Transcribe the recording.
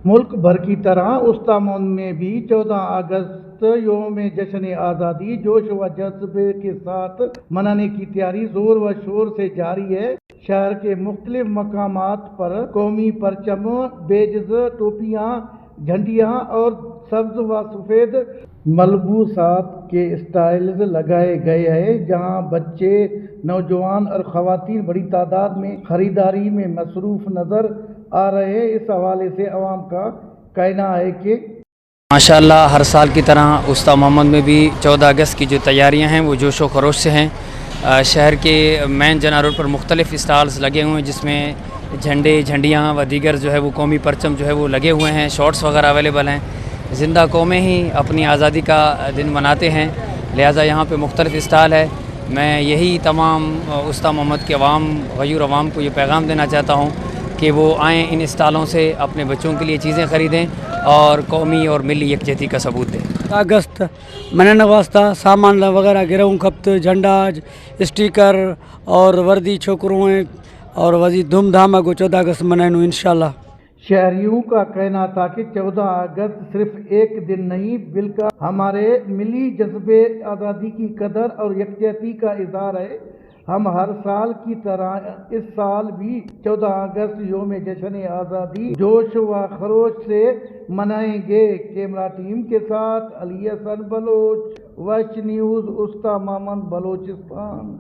मुल्क भर की तरह उस्तामों में भी 14 अगस्त योम जश्न आज़ादी जोश व जज्बे के साथ मनाने की तैयारी जोर व शोर से जारी है। शहर के मुख्तलिफ मकामात पर कौमी परचम, बेज टोपियाँ, झंडियाँ और सब्ज व सफ़ेद मलबूसात के स्टाइल्स लगाए गए हैं, जहाँ बच्चे, नौजवान और ख़वातीन बड़ी तादाद में खरीदारी में मसरूफ़ नज़र आ रहे हैं। इस हवाले से अवाम का कहना है कि माशाअल्लाह हर साल की तरह उस्ता मोहम्मद में भी 14 अगस्त की जो तैयारियां हैं वो जोश व खरोश से हैं। शहर के मेन जना रोड पर मुख्तलिफ़ स्टॉल्स लगे हुए हैं, जिसमें झंडियाँ व दीगर जो है वो कौमी परचम जो है वो लगे हुए हैं। शॉर्ट्स वगैरह अवेलेबल हैं। ज़िंदा कौमें ही अपनी आज़ादी का दिन मनाते हैं, लिहाजा यहाँ पे मुख्तलिफ़ स्टॉल है। मैं यही तमाम उस्ता मोहम्मद के गयूर अवाम को ये पैगाम देना चाहता हूँ कि वो आएँ, इन स्टॉलों से अपने बच्चों के लिए चीज़ें ख़रीदें और कौमी और मिली यकजहती का सबूत दें। अगस्त मनाने वास्ता सामान वगैरह गिरऊं खपत झंडा स्टिकर और वर्दी छोकरों और वजी धूमधाम को 14 अगस्त मनाएं इंशाल्लाह। शहरियों का कहना था कि 14 अगस्त सिर्फ एक दिन नहीं बल्कि हमारे मिली जज्बे आज़ादी की कदर और यकजहती का इज़हार है। हम हर साल की तरह इस साल भी 14 अगस्त योम जश्न आज़ादी जोश व खरोश से मनाएंगे। कैमरा टीम के साथ अली हसन बलोच, वश न्यूज़, उस्ता मोहम्मद, बलोचिस्तान।